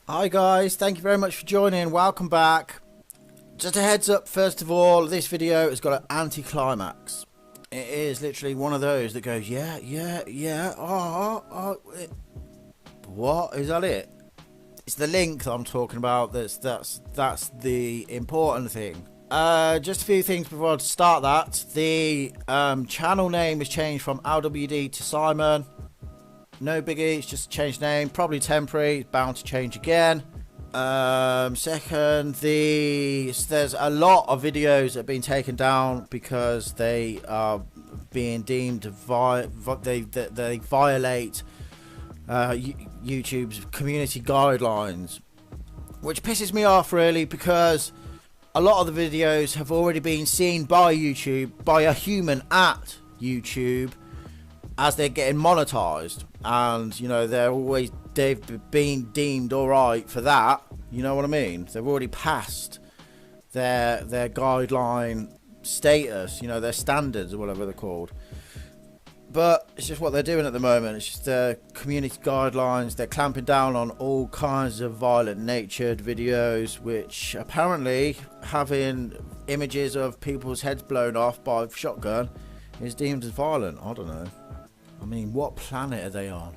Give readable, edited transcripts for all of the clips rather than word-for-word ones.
Hi guys, thank you very much for joining. Welcome back. Just a heads up, first of all, this video has got an anti-climax. It is literally one of those that goes, yeah, what? Is that it? It's the link that I'm talking about. That's the important thing. Just a few things before I start that. The channel name has changed from LWD to Simon. No biggie, it's just changed name, probably temporary, it's bound to change again. Second, there's a lot of videos that have been taken down because they are being deemed to they violate YouTube's community guidelines, which pisses me off really, because a lot of the videos have already been seen by YouTube, by a human at YouTube, as they're getting monetized, and you know they've been deemed all right for that. You know what I mean? They've already passed their guideline status, you know, their standards or whatever they're called. But it's just what they're doing at the moment. It's just their community guidelines. They're clamping down on all kinds of violent natured videos, which apparently having images of people's heads blown off by a shotgun is deemed as violent. I don't know. I mean, what planet are they on?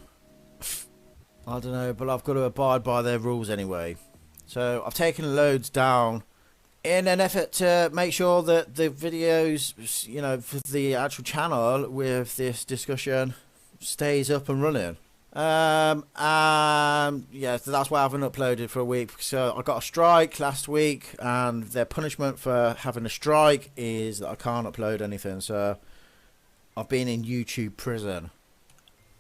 I don't know, but I've got to abide by their rules anyway. So I've taken loads down in an effort to make sure that the videos, you know, for the actual channel with this discussion stays up and running. Yeah, so that's why I haven't uploaded for a week. So I got a strike last week, and their punishment for having a strike is that I can't upload anything. So I've been in YouTube prison.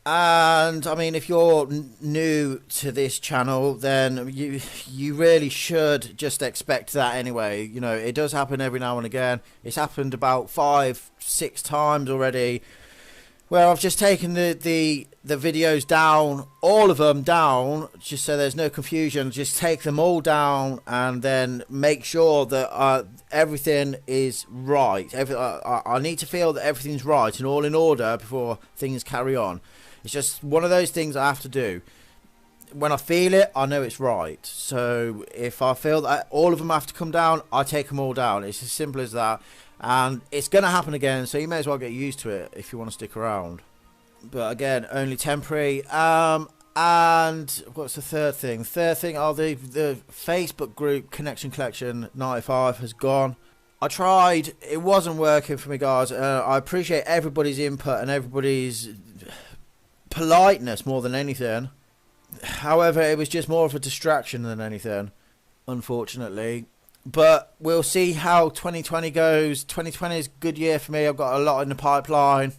And I mean, if you're new to this channel, then you really should just expect that anyway. You know, it does happen every now and again. It's happened about 5-6 times already, where I've just taken the videos down, all of them down, just so there's no confusion. Just take them all down and then make sure that everything is right. I need to feel that everything's right and all in order before things carry on. It's just one of those things I have to do. When I feel it, I know it's right. So if I feel that all of them have to come down, I take them all down. It's as simple as that. And it's going to happen again, so you may as well get used to it if you want to stick around. But again, only temporary. And what's the third thing? Third thing, the Facebook group Connection Collection 95 has gone. I tried. It wasn't working for me, guys. I appreciate everybody's input and everybody's politeness more than anything. However, it was just more of a distraction than anything, unfortunately. But we'll see how 2020 goes. 2020 is a good year for me. I've got a lot in the pipeline.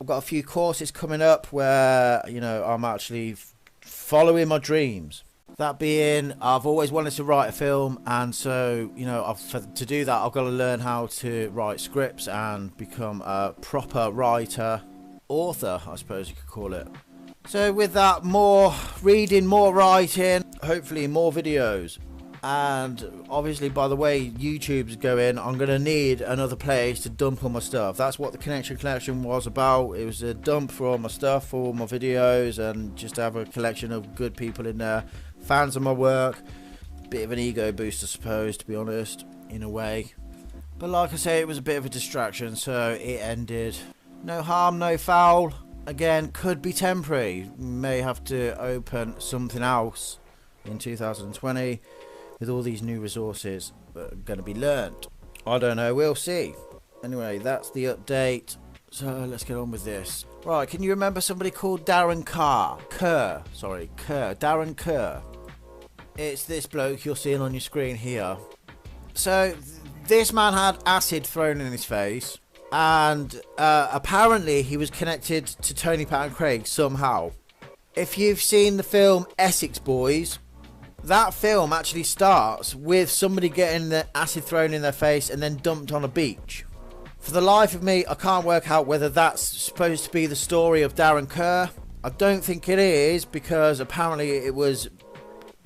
I've got a few courses coming up where, you know, I'm actually following my dreams. That being, I've always wanted to write a film, and so, you know, to do that, I've got to learn how to write scripts and become a proper writer, author, I suppose you could call it. So with that, more reading, more writing, hopefully more videos. And obviously, by the way YouTube's going, I'm going to need another place to dump all my stuff. That's what the Connection Collection was about. It was a dump for all my stuff, for all my videos, and just to have a collection of good people in there, fans of my work. Bit of an ego boost, I suppose, to be honest, in a way. But like I say, it was a bit of a distraction, so it ended. No harm, no foul. Again, could be temporary. May have to open something else in 2020. With all these new resources that are going to be learnt. I don't know, we'll see. Anyway, that's the update. So let's get on with this. Right, can you remember somebody called Darren Kerr? Darren Kerr. It's this bloke you're seeing on your screen here. So this man had acid thrown in his face, and apparently he was connected to Tony Patton Craig somehow. If you've seen the film Essex Boys, that film actually starts with somebody getting the acid thrown in their face and then dumped on a beach. For the life of me, I can't work out whether that's supposed to be the story of Darren Kerr. I don't think it is, because apparently it was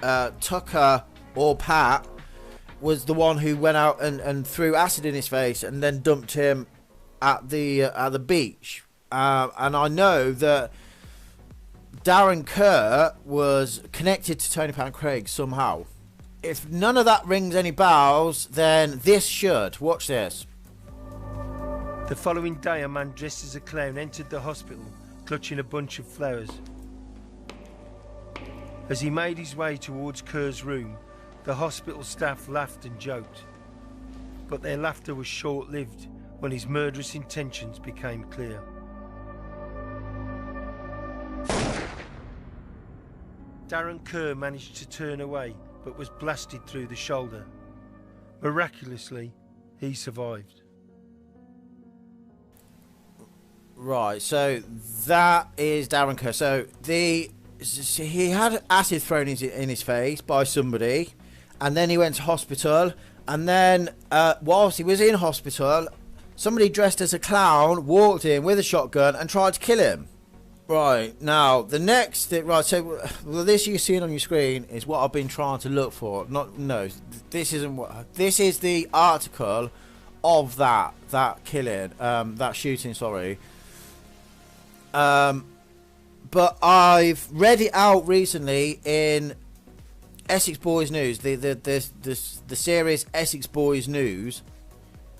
Tucker or Pat was the one who went out and threw acid in his face and then dumped him at the beach. And I know that Darren Kerr was connected to Tony Craig somehow. If none of that rings any bells, then this should. Watch this. The following day, a man dressed as a clown entered the hospital, clutching a bunch of flowers. As he made his way towards Kerr's room, the hospital staff laughed and joked. But their laughter was short-lived when his murderous intentions became clear. Darren Kerr managed to turn away, but was blasted through the shoulder. Miraculously, he survived. Right, so that is Darren Kerr. So he had acid thrown in his face by somebody, and then he went to hospital, and then whilst he was in hospital, somebody dressed as a clown walked in with a shotgun and tried to kill him. Right, now the next thing, right, so this you're seeing on your screen is what I've been trying to look for. This isn't what, this is the article of that killing, that shooting, sorry. But I've read it out recently in Essex Boys News, the series Essex Boys News,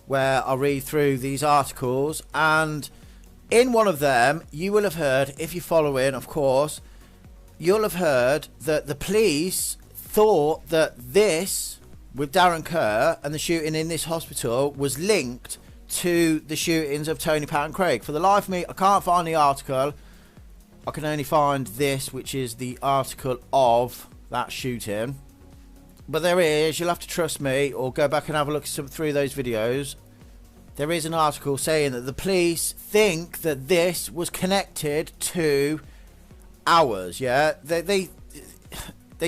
where I read through these articles, and in one of them, you will have heard, if you're following, of course, you'll have heard that the police thought that this, with Darren Kerr and the shooting in this hospital, was linked to the shootings of Tony Craig. For the life of me, I can't find the article. I can only find this, which is the article of that shooting. But there is, you'll have to trust me, or go back and have a look through those videos. There is an article saying that the police think that this was connected to ours, yeah? They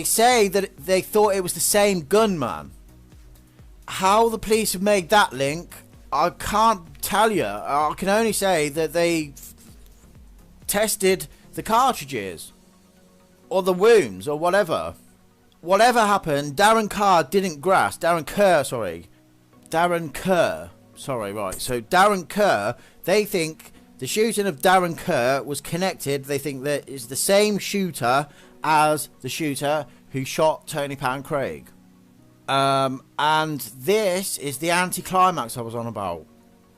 say that they thought it was the same gunman. How the police have made that link, I can't tell you. I can only say that they tested the cartridges, or the wounds, or whatever. Whatever happened, Darren Kerr. Sorry, right. So Darren Kerr, they think the shooting of Darren Kerr was connected. They think that is the same shooter as the shooter who shot Tony Craig. And this is the anticlimax I was on about.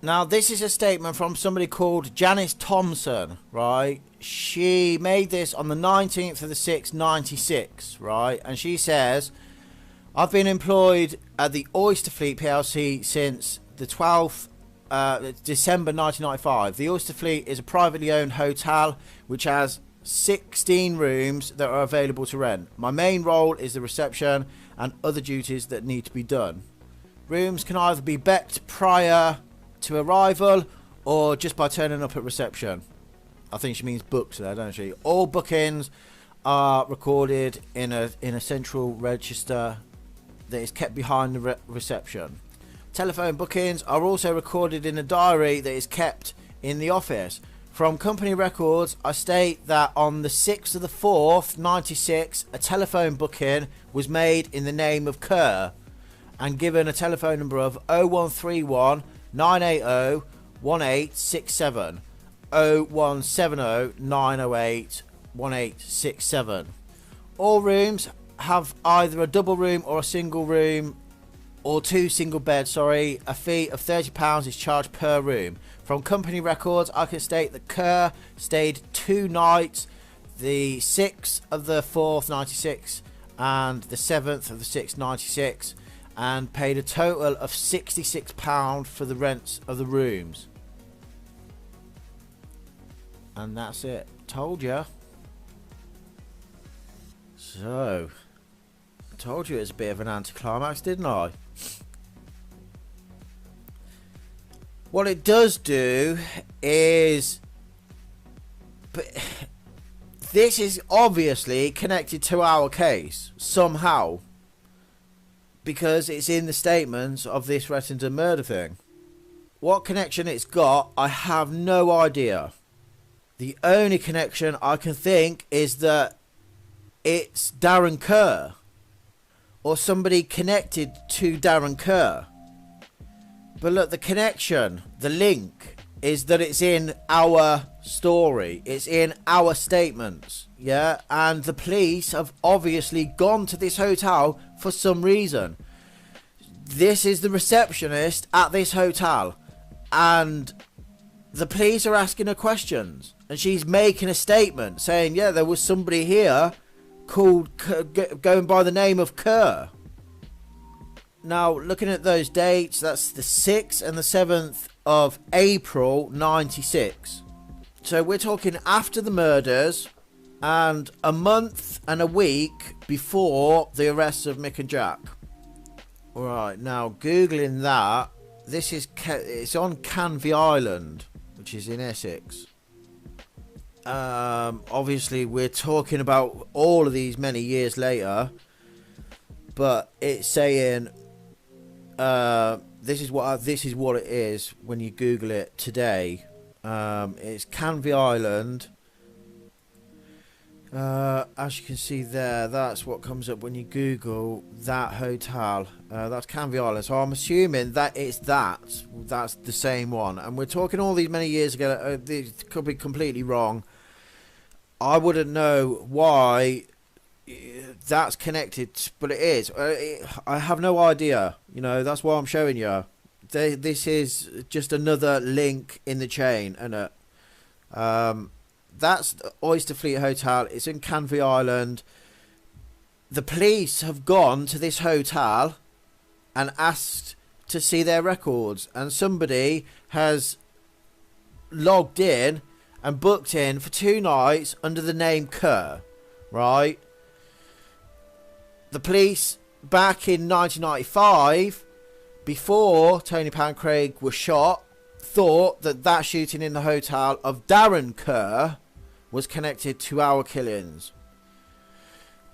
Now, this is a statement from somebody called Janice Thompson, right? She made this on the 19th of the 6th, 96, right? And she says, I've been employed at the Oyster Fleet PLC since the 12th December 1995. The Oyster Fleet is a privately owned hotel which has 16 rooms that are available to rent. My main role is the reception and other duties that need to be done. Rooms can either be booked prior to arrival or just by turning up at reception. I think she means booked there, don't she? All bookings are recorded in a central register that is kept behind the reception. Telephone bookings are also recorded in a diary that is kept in the office. From company records, I state that on the 6th of the 4th, 96, a telephone booking was made in the name of Kerr and given a telephone number of 0131 980 1867, 0170 908 1867. All rooms have either a double room or a single room, or two single beds, A fee of £30 is charged per room. From company records, I can state that Kerr stayed 2 nights, the 6th of the 4th, 96, and the 7th of the 6th, 96, and paid a total of £66 for the rents of the rooms. And that's it. Told you. So, I told you it's a bit of an anticlimax, didn't I? What it does do is, but this is obviously connected to our case somehow, because it's in the statements of this Rettenden murder thing. What connection it's got, I have no idea. The only connection I can think is that it's Darren Kerr, or somebody connected to Darren Kerr. But look, the connection, the link, is that it's in our story. It's in our statements. Yeah. And the police have obviously gone to this hotel for some reason. This is the receptionist at this hotel. And the police are asking her questions. And she's making a statement saying, yeah, there was somebody here called, going by the name of Kerr. Now, looking at those dates, that's the 6th and the 7th of April 96. So we're talking after the murders and a month and a week before the arrests of Mick and Jack. Alright, now Googling that, it's on Canvey Island, which is in Essex. Obviously we're talking about all of these many years later, but it's saying this is what it is when you Google it today. It's Canvey Island. As you can see there, that's what comes up when you Google that hotel. That's Canvey Island. So I'm assuming that it's that's the same one. And we're talking all these many years ago. It could be completely wrong. I wouldn't know why that's connected, but it is. I have no idea. You know, that's why I'm showing you. This is just another link in the chain, and that's the Oyster Fleet Hotel. It's in Canvey Island. The police have gone to this hotel and asked to see their records, and somebody has logged in and booked in for 2 nights under the name Kerr, right? The police back in 1995, before Tony Pancraig was shot, thought that shooting in the hotel of Darren Kerr was connected to our killings.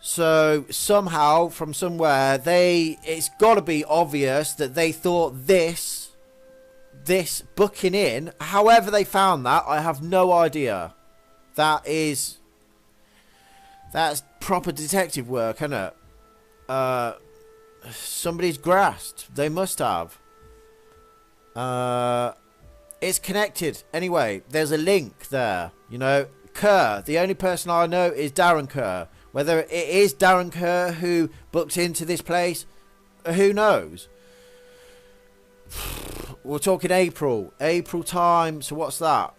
So somehow, from somewhere, it's got to be obvious that they thought this booking in, however they found that, I have no idea. That's proper detective work, isn't it? Somebody's grasped. They must have. It's connected. Anyway, there's a link there. You know, Kerr. The only person I know is Darren Kerr. Whether it is Darren Kerr who booked into this place, who knows? We're talking April time. So what's that?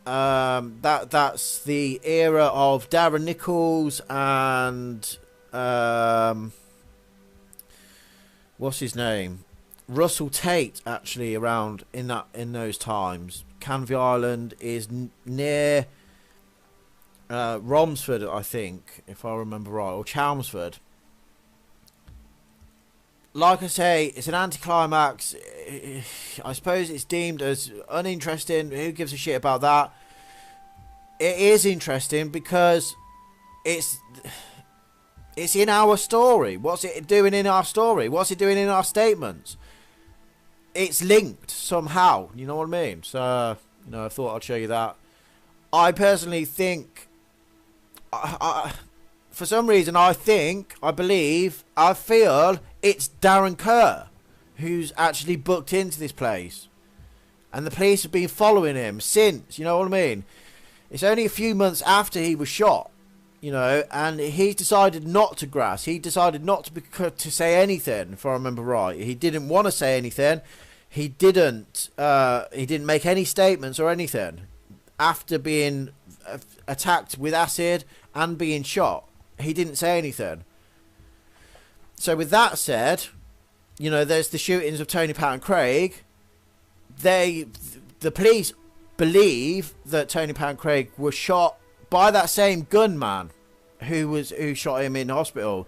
That's the era of Darren Nichols and what's his name? Russell Tate, actually, around in those times. Canvey Island is near Romsford, I think, if I remember right, or Chelmsford. Like I say, it's an anticlimax. I suppose it's deemed as uninteresting. Who gives a shit about that? It is interesting because it's in our story. What's it doing in our story? What's it doing in our statements? It's linked somehow. You know what I mean? So, you know, I thought I'd show you that. I personally think, for some reason, I feel it's Darren Kerr who's actually booked into this place. And the police have been following him since, you know what I mean? It's only a few months after he was shot, you know, and he decided not to grass. He decided not to say anything, if I remember right. He didn't want to say anything. He didn't make any statements or anything after being attacked with acid and being shot. He didn't say anything. So with that said, you know, there's the shootings of Tony Pancraig. The police believe that Tony Pancraig was shot by that same gunman who shot him in hospital.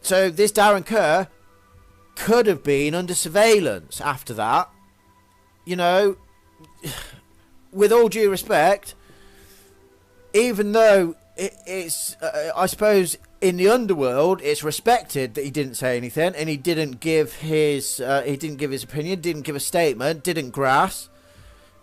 So this Darren Kerr could have been under surveillance after that. You know, with all due respect, even though it's I suppose in the underworld it's respected that he didn't say anything and he didn't give his opinion, didn't give a statement, didn't grass.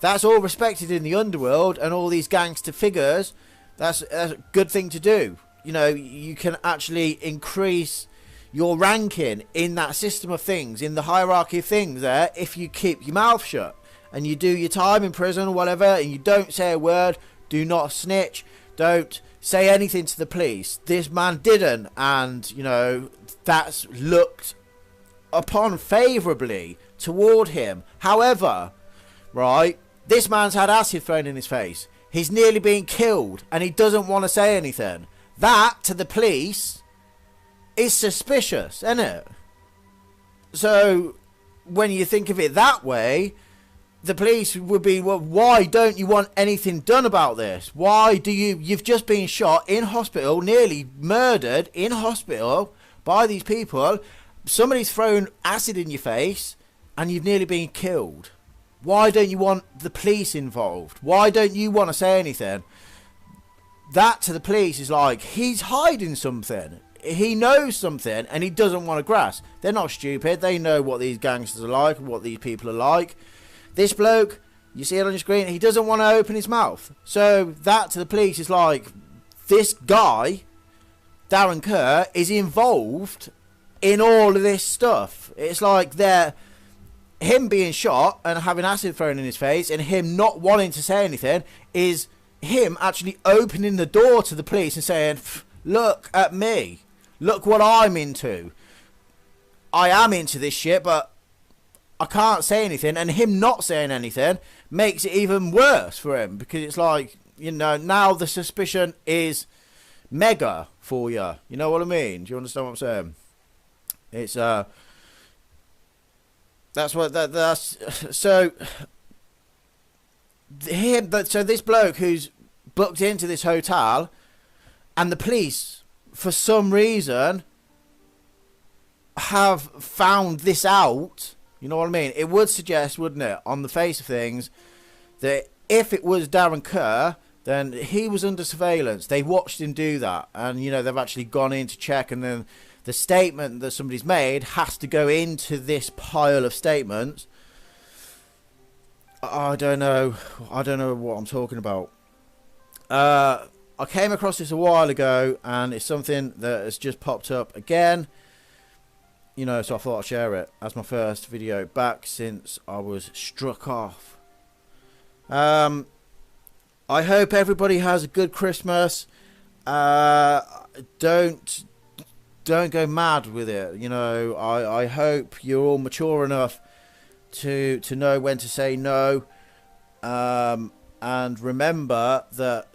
That's all respected in the underworld and all these gangster figures. That's a good thing to do. You know, you can actually increase your ranking in that system of things, in the hierarchy of things there, if you keep your mouth shut. and you do your time in prison or whatever, and you don't say a word, do not snitch, don't say anything to the police. This man didn't, and you know, that's looked upon favourably toward him. However, right, this man's had acid thrown in his face. He's nearly been killed, and he doesn't want to say anything. That, to the police, is suspicious, isn't it? So, when you think of it that way, the police would be, well, why don't you want anything done about this? Why do you've just been shot in hospital, nearly murdered in hospital by these people. Somebody's thrown acid in your face and you've nearly been killed. Why don't you want the police involved? Why don't you want to say anything? That to the police is like, he's hiding something. He knows something and he doesn't want to grasp. They're not stupid. They know what these gangsters are like and what these people are like. This bloke, you see it on your screen, he doesn't want to open his mouth. So that to the police is like, this guy, Darren Kerr, is involved in all of this stuff. It's like him being shot and having acid thrown in his face and him not wanting to say anything is him actually opening the door to the police and saying, look at me. Look what I'm into. I am into this shit, but I can't say anything. And him not saying anything makes it even worse for him, because it's like, you know, now the suspicion is mega for you. You know what I mean? Do you understand what I'm saying? It's that's so so this bloke who's booked into this hotel, and the police for some reason have found this out. You know what I mean? It would suggest, wouldn't it, on the face of things, that if it was Darren Kerr, then he was under surveillance. They watched him do that, and you know, they've actually gone in to check, and then the statement that somebody's made has to go into this pile of statements. I don't know what I'm talking about. I came across this a while ago, and it's something that has just popped up again. You know, so I thought I'd share it as my first video back since I was struck off. I hope everybody has a good Christmas. Don't go mad with it. You know, I hope you're all mature enough to know when to say no. And remember that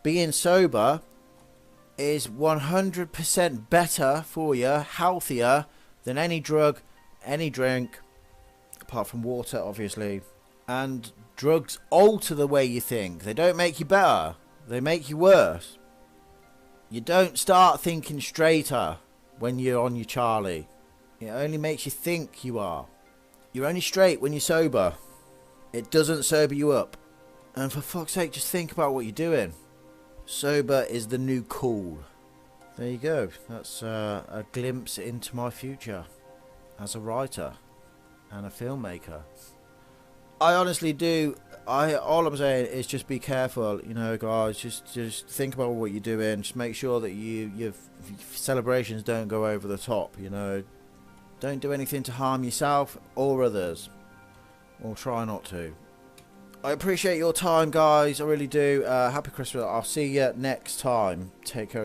being sober is 100% better for you, healthier than any drug, any drink, apart from water, obviously. And drugs alter the way you think. They don't make you better. They make you worse. You don't start thinking straighter when you're on your Charlie. It only makes you think you are. You're only straight when you're sober. It doesn't sober you up. And for fuck's sake, just think about what you're doing. Sober is the new cool. There you go. That's a glimpse into my future as a writer and a filmmaker. I honestly do. All I'm saying is just be careful, you know, guys. Just think about what you're doing. Just make sure that your celebrations don't go over the top. You know, don't do anything to harm yourself or others, or try not to. I appreciate your time, guys. I really do. Happy Christmas. I'll see you next time. Take care.